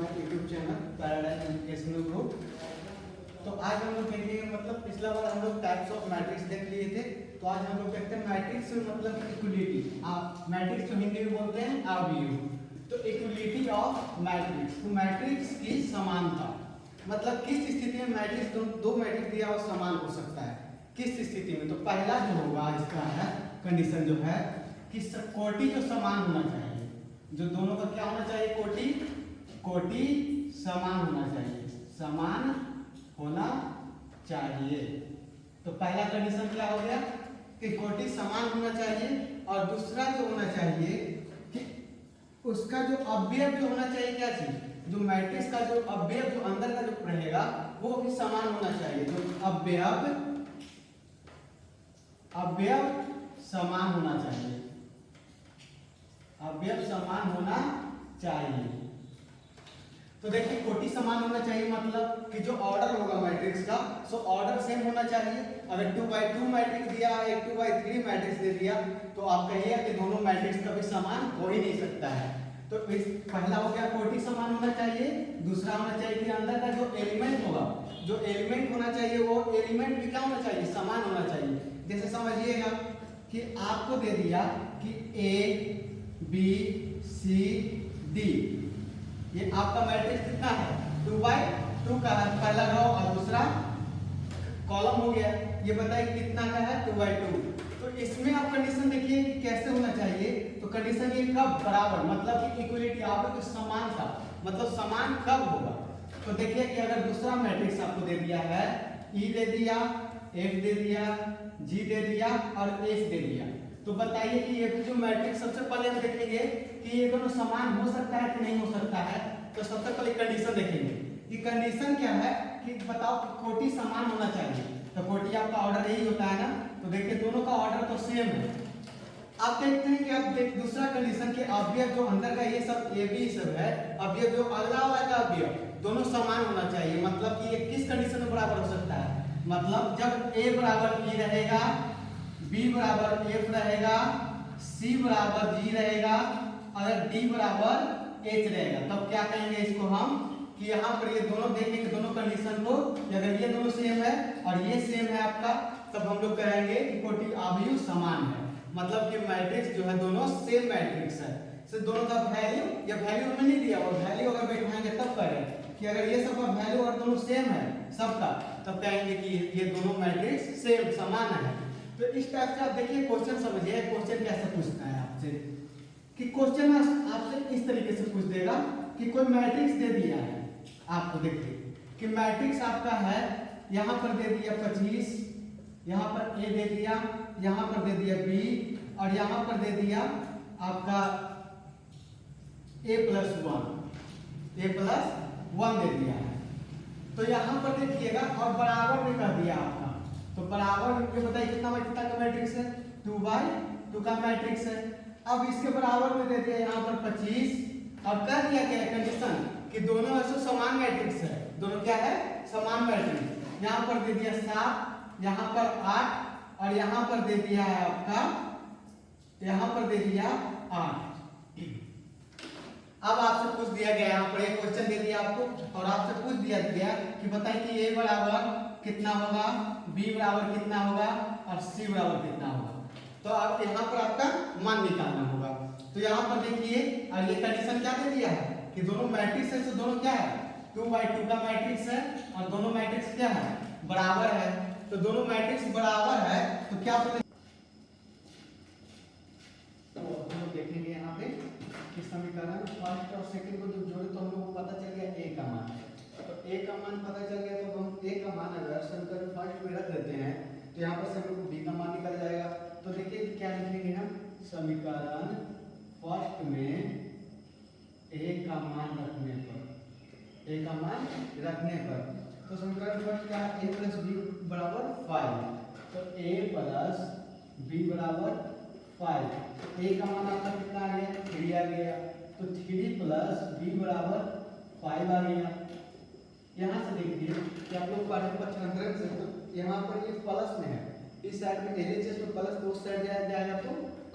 My YouTube channel paradigm educational group. तो आज हम लोग देखेंगे, मतलब पिछला बार हम लोग टाइप्स ऑफ मैट्रिक्स देख लिए थे। तो आज हम लोग देखते हैं मैट्रिक्स मतलब इक्वलिटी। मैट्रिक्स तो हिंदी में बोलते हैं अवयव। तो इक्वलिटी ऑफ मैट्रिक्स, तो मैट्रिक्स की समानता, मतलब किस स्थिति में मैट्रिक्स दो मैट्रिक्स दिया और समान हो सकता है, किस स्थिति में। तो पहला जो होगा इसका है कंडीशन जो है कि कोटि जो समान होना चाहिए, जो दोनों का क्या होना चाहिए, कोटि समान होना चाहिए, समान होना चाहिए। तो पहला कंडीशन क्या हो गया कि कोटि समान होना चाहिए, और दूसरा जो होना चाहिए कि उसका जो अवयव जो होना चाहिए, क्या चीज, जो मैट्रिक्स का जो अवयव जो अंदर का जो रहेगा वो भी समान होना चाहिए। जो अवयव समान होना चाहिए, अवयव समान होना चाहिए। तो देखिए कोटि समान होना चाहिए मतलब कि जो ऑर्डर होगा मैट्रिक्स का, सो ऑर्डर सेम होना चाहिए। अगर 2x2 मैट्रिक्स दिया है, एक 2x3 मैट्रिक्स दे दिया, तो आप कहिए कि दोनों मैट्रिक्स कभी समान हो ही नहीं सकता है। तो इस पहला हो गया कोटि समान होना चाहिए। दूसरा होना चाहिए कि अंदर का जो एलिमेंट होगा, जो एलिमेंट होना चाहिए वो एलिमेंट भी क्या होना चाहिए, समान होना चाहिए। जैसे समझिएगा कि आपको दे दिया कि A B C D, ये आपका मैट्रिक्स कितना है, 2x2 का है पहला रो, और दूसरा कॉलम हो गया। ये बताइए कितना का है, 2x2। तो इसमें आप कंडीशन देखिए कि कैसे होना चाहिए। तो कंडीशन ये कब बराबर, मतलब कि इक्वलिटी, आपको समान था, मतलब समान कब होगा। तो देखिए कि अगर दूसरा मैट्रिक्स आपको दे दिया है, E दे दिया, F दे दिया, G दे दिया और H दे दिया, तो बताइए कि ये जो मैट्रिक्स, सबसे पहले हम देखेंगे कि ये दोनों समान हो सकता है कि नहीं हो सकता है। तो सबसे पहले कंडीशन देखेंगे कि कंडीशन क्या है कि बताओ कि कोटि समान होना चाहिए। तो कोटि आपका ऑर्डर यही होता है ना। तो देखिए दोनों का ऑर्डर तो सेम है। आप देखते हैं कि आप दूसरा कंडीशन के अवयव जो अंदर का ये सब ए बी सब है, अवयव जो अगला वाला का अवयव दोनों समान होना चाहिए। मतलब कि ये किस कंडीशन में बराबर हो सकता है, मतलब जब A बराबर E रहेगा, B बराबर F रहेगा, C बराबर G रहेगा, अगर D बराबर H रहेगा, तब क्या कहेंगे इसको हम कि यहाँ पर ये दोनों देखेंगे, दोनों कंडीशन को, अगर ये दोनों सेम है और ये सेम है आपका, तब हम लोग कहेंगे कि कोटि अवयव समान है। मतलब कि मैट्रिक्स जो है दोनों सेम मैट्रिक्स है। सिर्फ दोनों का वैल्यू या वैल्यू हमें नहीं दिया, और वैल्यू अगर बैठाएंगे तब करें कि अगर ये सब का वैल्यू और दोनों सेम है सबका, तब कहेंगे कि ये दोनों मैट्रिक्स सेम समान है। तो इस टाइप से आप देखिए क्वेश्चन समझिए, क्वेश्चन कैसे पूछता है आपसे कि क्वेश्चन आपसे इस तरीके से पूछ देगा कि कोई मैट्रिक्स दे दिया है आपको, देखिए कि मैट्रिक्स आपका है, यहाँ पर दे दिया 25, यहाँ पर A दे दिया, यहाँ पर दे दिया B, और यहाँ पर दे दिया आपका A+1 दे दिया है। तो यहाँ पर देखिएगा और बराबर में कर दिया आपका, तो बराबर में बताइए कितना का मैट्रिक्स है, 2x2 का मैट्रिक्स है। अब इसके बराबर में दे दिया यहाँ पर 25, और कर दिया क्या कंडीशन कि दोनों ऐसे समान मैट्रिक्स है, दोनों क्या है, समान मैट्रिक्स। यहाँ पर दे दिया 7, यहाँ पर 8, और यहाँ पर दे दिया है आपका, यहाँ पर दे दिया 8। अब आपसे पूछ दिया गया, यहाँ पर एक क्वेश्चन दे दिया आपको, और आपसे पूछ दिया गया कि बताइए कि A बराबर कितना होगा, B बराबर कितना होगा, और C बराबर कितना होगा। तो आप यहाँ पर आपका मान निकालना होगा। तो यहाँ पर देखिए, और ये कंडीशन क्या दे दिया है कि दोनों मैट्रिक्स है, तो दोनों क्या है, 2x2 का मैट्रिक्स है, और दोनों मैट्रिक्स क्या है, बराबर है। तो दोनों मैट्रिक्स बराबर है, तो क्या तो हम लोग देखेंगे यहाँ पे कि समीकरण फर्स्ट और सेकंड को जब जोड़े तो हम लोग को पता चल गया A का मान। तो A का मान पता चल गया, तो हम A का मान अगर समीकरण फर्स्ट में रख देते हैं, तो यहाँ पर से हम लोग B का मान निकल जाएगा। तो देखिए क्या लिखेंगे हम, समीकरण फर्स्ट में A का मान रखने पर, A का मान रखने पर, तो समीकरण फर्स्ट क्या है, A + B बराबर 5। तो A + B बराबर 5। A का मान आपका कितना आ गया, 3 आ गया। तो 3 + B बराबर 5 आ गया। यहाँ से देखिए कि आप लोग पक्षांतरण से, तो यहाँ पर ये प्लस में है, इस साइड में LHS में प्लस, तो उस साइड जाएगा तो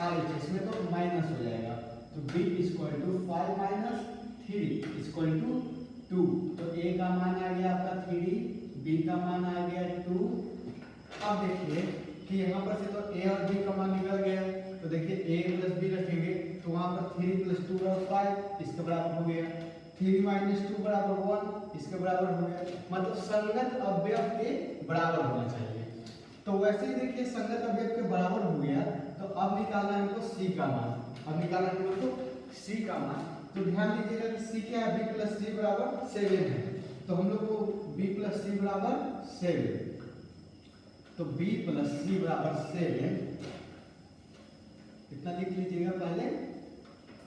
RHS में तो माइनस हो जाएगा। तो B = 5 - 3 इक्वल टू 2। तो a का मान आ गया आपका 3, b का मान आ गया 2। अब देखिए कि यहाँ पर से तो a और b का मान निकल गया, तो देखिए a प्लस b रखेंगे तो वहाँ पर 3 प्लस 2 और 5 इसके बराबर हो गया, 3 माइनस 2 बराबर 1 इसके बराबर हो गया, मतलब संगत अवयव के बराबर होना चाहिए। तो वैसे ही देखिए संगत अवयव के बराबर हो गया, तो अब निकालना है हमको c का मान। अब निकालना है हमको c का मान, तो ध्यान दीजिएगा कि c क्या है, b प्लस c बराबर 7 है, तो हम लोग को b प्लस c बराबर 7, तो b प्लस c बराबर 7 इतना लिख लीजिएगा पहले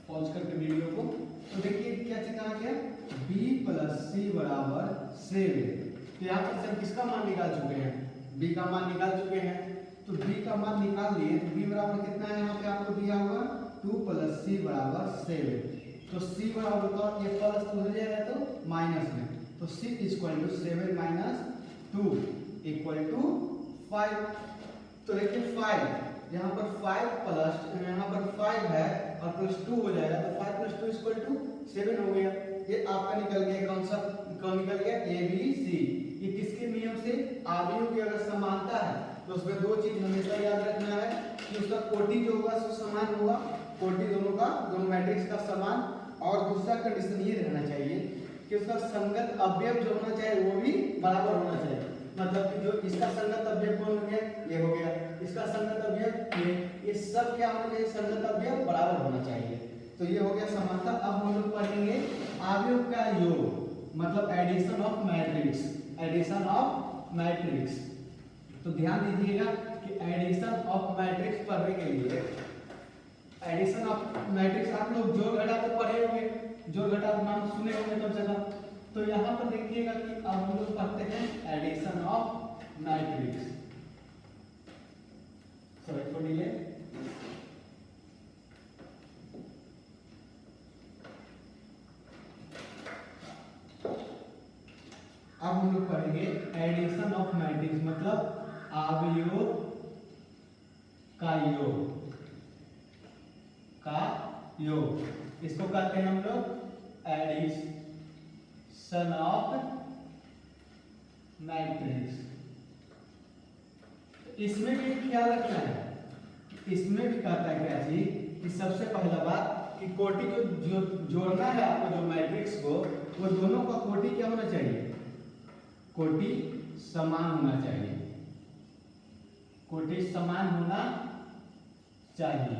पॉज करके वीडियो को। तो देखिए क्या चीज आ गया, b प्लस c बराबर 7। तो यहाँ पर से किसका मान निकाल चुके हैं, b का मान निकाल चुके हैं, तो b का मान निकाल लिए तो b बराबर कितना है यहाँ पे आपको दिया हुआ 2 प्लस c बराबर 7। तो c बराबर तो ये प्लस तो हो जाएगा तो माइनस में, तो c equal to 7 minus 2 equal to 5। तो देखिए 5 यहाँ पर 5 प्लस यहाँ पर 5 है और प्लस 2 हो जाएगा, तो 5 प्लस 2 इक्वल टू 7 हो गया। ये आपका निकल गया कौन सा, कौन निकल गया, ए बी सी। ये किसके नियम से, अवयव की अगर समानता है तो उसमें दो चीज हमेशा याद रखना है कि उसका कोटि जो होगा सो समान होगा, कोटि दोनों मैट्रिक्स का समान, और दूसरा कंडीशन ये रहना चाहिए कि उसका संगत अवयव जो होना चाहिए वो भी बराबर होना चाहिए। मतलब कि जो इसका संगत अवयव कौन हो गया, ये हो गया, इसका संगत अवयव ये सब क्या होना चाहिए, संगत अवयव बराबर होना चाहिए। तो ये हो गया समानता। अब हम लोग पढ़ेंगे अवयव का योग, मतलब addition of matrix, addition of matrix. तो ध्यान दीजिएगा कि एडिशन ऑफ मैट्रिक्स पढ़ने के लिए, एडिशन ऑफ मैट्रिक्स आप लोग जोड़ घटा तो पढ़े होंगे, जोड़ घटा नाम सुने होंगे सब जगह। तो यहाँ पर देखिएगा कि अब हम लोग पढ़ते हैं addition of matrix. Sorry for delay. अब हम लोग पढ़ेंगे एडिशन ऑफ मैट्रिक्स, मतलब अवयव का योग, का योग। इसको कहते हैं हम लोग एडिशन ऑफ मैट्रिक्स। इसमें भी ख्याल रखना है, इसमें भी कहता है क्या चीज कि सबसे पहला बात कि कोटि जो जोड़ना है आपको जो मैट्रिक्स को, वो दोनों का कोटि क्या होना चाहिए, कोटि समान होना चाहिए, कोटि समान होना चाहिए।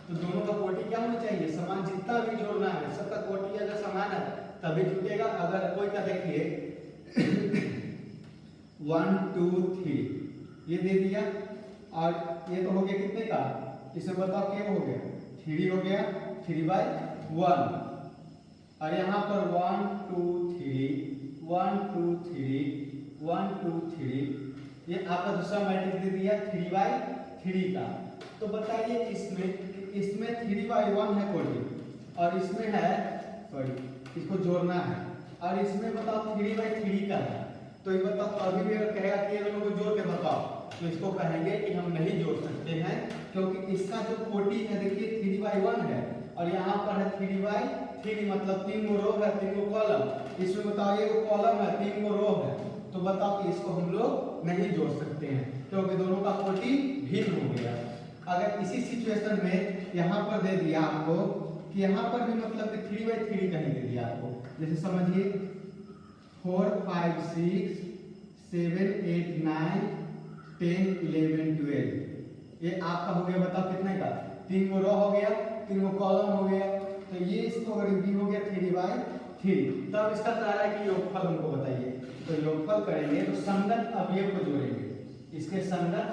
तो दोनों का कोटि क्या होना चाहिए, समान। जितना भी जोड़ना है सबका कोटि अगर समान है तभी जुटेगा। अगर कोई का देखिए 1 2 3 ये दे दिया, और ये तो हो गया कितने का, इसे बताओ क्या हो गया, 3 हो गया, 3/1। और यहाँ पर 1 2 3 1 2 3 1 2 3, ये आपका दूसरा मैट्रिक्स दे दिया 3/3 का। तो बताइए इसमें 3/1 है कोटि, और इसमें है, सॉरी इसको जोड़ना है, और इसमें बताओ 3/3 का है। तो ये बताओ अभी भी अगर कहेगा कि ये दोनों को जोड़ के बताओ, तो इसको कहेंगे कि हम नहीं जोड़ सकते हैं, क्योंकि इसका जो कोटि है देखिए 3/1 है, और यहाँ पर है 3/3, मतलब 3 गो रो है 3 गो कॉलम। इसमें बताओ ये कॉलम है 3 गो रो है, तो बताओ कि इसको हम लोग नहीं जोड़ सकते हैं क्योंकि दोनों का कोटि भिन्न हो गया। अगर इसी सिचुएशन में यहाँ पर दे दिया आपको कि यहाँ पर भी मतलब कि 3/3 कहीं दे दिया आपको, जैसे समझिए 4 5 6 7 8 9 10 11 12, ये आपका हो गया, बताओ कितने का, 3 गो रो हो गया, 3 गो कॉलम हो गया। तो ये इसको अगर भी हो गया 3/3, तब इसका कह रहा है कि योगफल हमको बताइए। तो योगफल करेंगे तो संगत अवयव को जोड़ेंगे, इसके संगत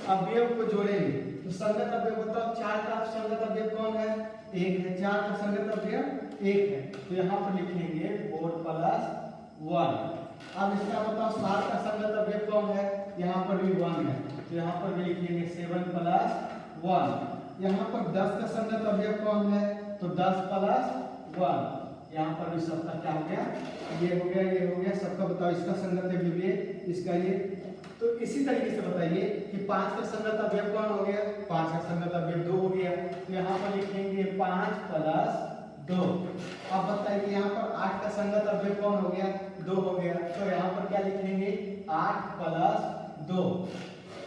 अवयव को जोड़ेंगे। तो संगत अवयव बताओ, 4 का संगत अवयव कौन है, 1 है, 4 का संगत अवयव 1 है, तो यहाँ पर लिखेंगे 4 + 1। अब इसका बताओ 7 का संगत अवयव कौन है, यहाँ पर भी 1 है, तो यहाँ पर भी लिखेंगे 7 + 1। यहाँ पर 10 का संगत अवयव कौन है, तो 10 + 1। यहाँ पर भी सबका क्या हो गया, ये हो गया, ये हो गया, सबका बताओ इसका संगत अवयव ये, इसका ये। तो इसी तरीके से बताइए कि 5 का संगत अवयव कौन हो गया, 5 का संगत अवयव 2 हो गया, तो यहाँ पर लिखेंगे 5 + 2। अब बताइए यहाँ पर 8 का संगत अवयव कौन हो गया? 2 हो गया। तो यहाँ पर क्या लिखेंगे? 8 + 2।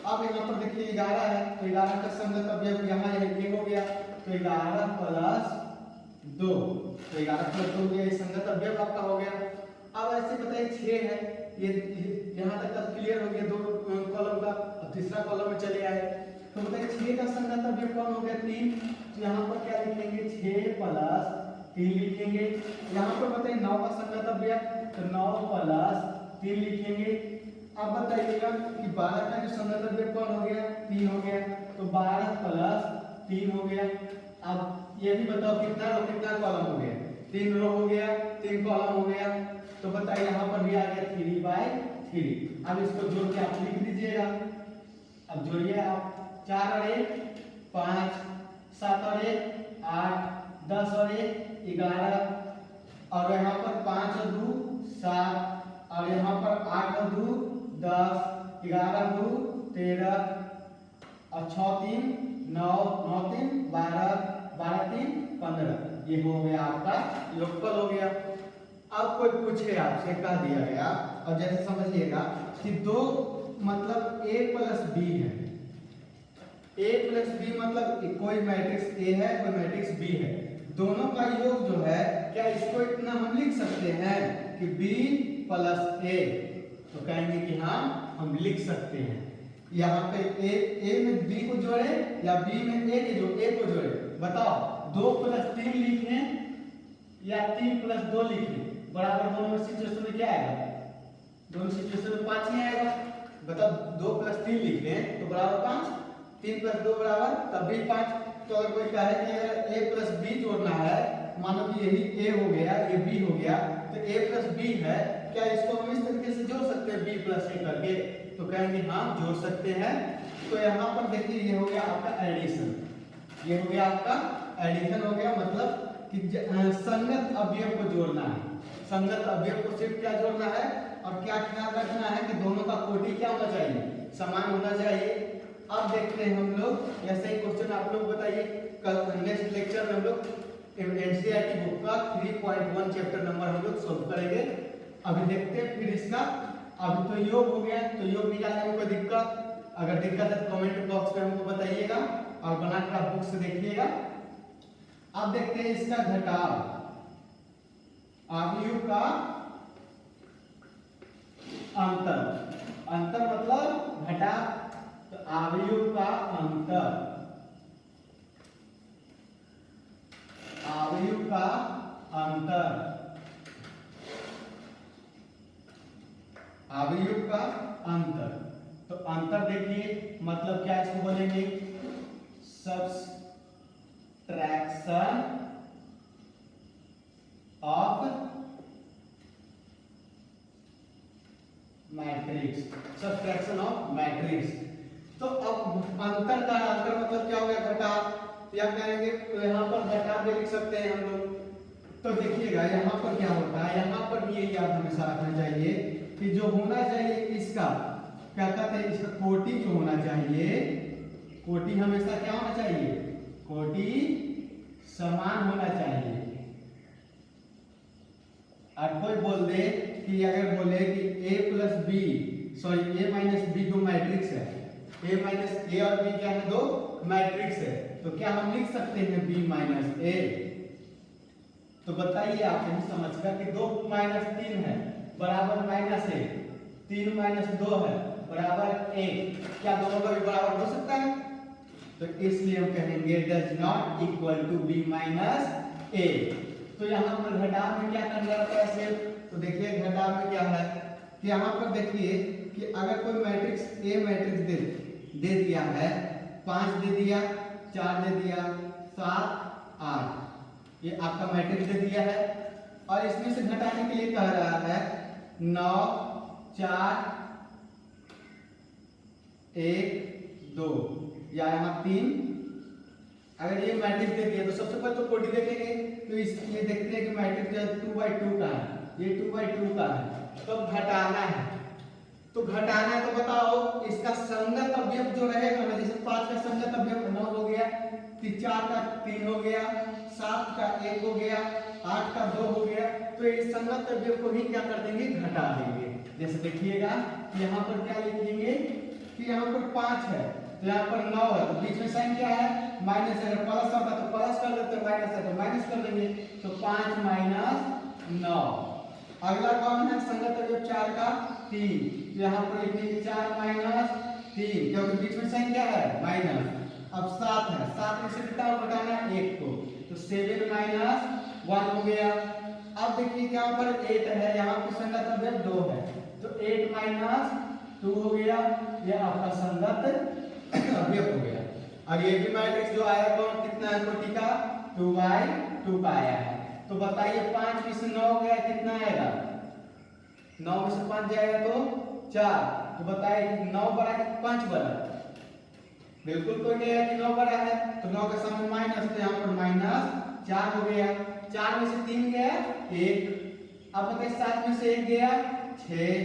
अब यहाँ पर देखिए 11 है, तो 11 का संगत अवयव यहाँ ये हो गया, तो 11 + 2, तो 11 + 2 हो गया, ये संगत अवयव आपका हो गया। अब ऐसे बताइए 6 है, ये यहाँ तक अब क्लियर हो गया 2 कॉलम का। अब तीसरा कॉलम में चले आए, तो बताइए 6 का संगत अवयव कौन हो गया? 3। तो यहाँ पर क्या लिखेंगे? 6 + 3 लिखेंगे। यहाँ पर बताइए 9 का संगत अवयव, तो 9 + 3 लिखेंगे। अब बताइएगा कि 12 का जो संगत अवयव कौन हो गया? 3 हो गया, तो 12 + 3 हो गया। अब ये भी बताओ कितना रो कितना कॉलम हो गया? 3 रो हो गया, 3 कॉलम हो गया। तो बताइए यहाँ पर भी आ गया 3/3। अब इसको जोड़ के आप लिख दीजिएगा। अब जोड़िए आप, 4 और 1 5, 7 और 1 8, 10 और 1 11, और यहाँ पर 5 और 2 7, और यहाँ पर 8 और 2 10, 11 और 2 13, और 6 3 9, 9 3 12, 12 3 15। ये हो गया आपका योगफल हो गया। अब कोई पूछे आपसे, कह दिया गया, और जैसे समझिएगा कि 2 मतलब a + b है। a + b मतलब कोई मैट्रिक्स A है, कोई मैट्रिक्स B है, दोनों का योग जो है, क्या इसको इतना हम लिख सकते हैं कि B + A? तो कहेंगे कि हाँ हम लिख सकते हैं। यहाँ पे A में B को जोड़े या B में A को जोड़े, बताओ 2 + 3 लिखें या 3 + 2 लिखें, बराबर दोनों में सिचुएशन में क्या आएगा? दोनों सिचुएशन में 5 ही आएगा। बताओ 2 + 3 लिखें तो बराबर 5, 3 + 2 बराबर तब भी 5। तो अगर कोई कहे कि अगर A + B जोड़ना है, मानो कि यही A हो गया, ये B हो गया, तो A + B है, क्या इसको हम इस तरीके से जोड़ सकते हैं B + A करके? तो कहेंगे हाँ जोड़ सकते हैं। तो यहाँ पर देखिए ये हो गया आपका एडिशन, ये हो गया आपका एडिशन हो गया, मतलब कि संगत अवयव को जोड़ना है। संगत अवयव को सिर्फ क्या जोड़ना है, और क्या ख्याल रखना है कि दोनों का कोटि क्या होना चाहिए? समान होना चाहिए। अब देखते हैं हम लोग ऐसे ही क्वेश्चन, आप लोग बताइए। कल नेक्स्ट लेक्चर में हम लोग एनसीईआरटी बुक का 3.1 चैप्टर नंबर हम लोग सॉल्व करेंगे। अभी देखते हैं फिर इसका। अभी तो योग हो गया, तो योग निकालने में कोई दिक्कत, अगर दिक्कत है तो कमेंट बॉक्स में हमको बताइएगा और बनाकर आप बुक से देखिएगा। अब देखते हैं इसका घटाव, अवयव का अंतर। अंतर मतलब घटा, तो अवयव का अंतर, अवयव का अंतर, अवयव का अंतर। तो अंतर देखिए मतलब क्या इसको बोलेंगे? Subtraction of matrix, subtraction of matrix. तो अब अंतर का अंतर मतलब क्या हो गया? घटाव, या कहेंगे तो यहाँ पर घटाव भी लिख सकते हैं हम लोग। तो देखिएगा यहाँ पर क्या होता है, यहाँ पर ये याद हमेशा रखना चाहिए कि जो होना चाहिए इसका क्या कहते हैं, इसका कोटि जो होना चाहिए, कोटि हमेशा क्या होना चाहिए? कोटि समान होना चाहिए। और कोई बोल दे कि अगर बोले कि A + B, sorry A - B दो मैट्रिक्स है, A और B क्या है? दो मैट्रिक्स है, तो क्या हम लिख सकते हैं B - A? तो बताइए आप यही समझकर कि 2 - 3 है बराबर -1, 3 - 2 है बराबर 1, क्या दोनों का भी बराबर हो सकता है? तो इसलिए हम कहेंगे does not equal to B - A। तो यहाँ पर घटाव में क्या करना रहता है सिर्फ? तो देखिए घटाव में क्या है कि यहाँ पर देखिए कि अगर कोई मैट्रिक्स A मैट्रिक्स दे दिया है, 5 दे दिया, 4 दे दिया, 7 8, ये आपका मैट्रिक्स दे दिया है, और इसमें से घटाने के लिए कह रहा है 9 4 1 2, या यहाँ 3। अगर ये मैट्रिक्स दे दिया तो सबसे पहले तो कोटि देखेंगे, तो इसलिए देखते हैं कि मैट्रिक्स जो 2/2 का है, ये 2/2 का है, तो घटाना है। तो घटाना है तो बताओ इसका संगत अवयव जो रहेगा ना, जैसे 5 का संगत अवयव 9 हो गया, 4 का 3 हो गया, 7 का 1 हो गया, 8 का 2 हो गया, तो इस संगत अवयव को ही क्या कर देंगे, घटा देंगे। जैसे देखिएगा यहाँ पर क्या लिखेंगे कि यहाँ पर 5 है, तो यहाँ पर 9 है, तो बीच में साइन क्या है, माइनस है। अगर प्लस होता तो प्लस कर देते, माइनस है तो माइनस कर देंगे, तो 5 माइनस 9। अगला कौन है, संगत अवयव 4 का 3, तो यहाँ पर लिखेंगे 4 माइनस 3, क्योंकि बीच में साइन क्या है, माइनस। अब 7 है, 7 में से कितना घटाना है, 1 को, तो 7 माइनस 1 हो गया। अब देखिए यहाँ पर 8 है, यहाँ पर संगत अवयव 2 है, तो 8 माइनस 2 हो गया, ये आपका संगत अवयव हो गया। अब ये भी मैट्रिक्स जो आया कौन, कितना है, कोटि का 2/2 का आया है। तो बताइए 5 में से 9 गया, कितना आएगा, 9 में से 5 जाएगा तो 4, तो बताइए 9 बड़ा कि 5 बड़ा, बिल्कुल कोई नहीं है कि 9 बड़ा है, तो 9 के सामने माइनस, तो यहाँ पर माइनस 4 हो गया। 4 में से 3 गया 1, अब बताइए 7 में से 1 गया 6,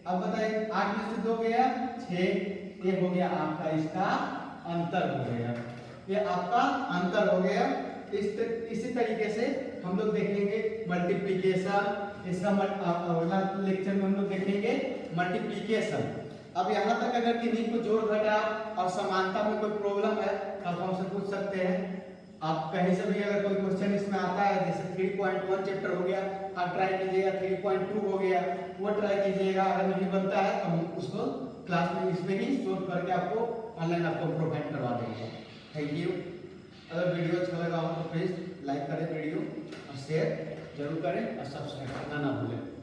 अब बताइए 8 में से 2 गया 6, ये हो गया आपका इसका अंतर हो गया, ये आपका अंतर हो गया। इसी तरीके से हम लोग देखेंगे मल्टीप्लिकेशन, इसका अगला लेक्चर में हम लोग देखेंगे मल्टीप्लिकेशन। अब यहाँ तक अगर किन्हीं को जोड़ घटा और समानता में कोई प्रॉब्लम है तो आप हमसे पूछ सकते हैं। आप कहीं से भी अगर कोई क्वेश्चन इसमें आता है, जैसे 3.1 चैप्टर हो गया, आप ट्राई कीजिएगा, 3.2 हो गया वो ट्राई कीजिएगा। अगर नहीं बनता है तो हम उसको क्लास में इसमें ही सोल्व करके आपको ऑनलाइन आपको प्रोवाइड करवा देंगे। Thank you. अगर वीडियो अच्छा लगा हो तो प्लीज़ लाइक करें वीडियो और शेयर जरूर करें और सब्सक्राइब करना ना भूलें।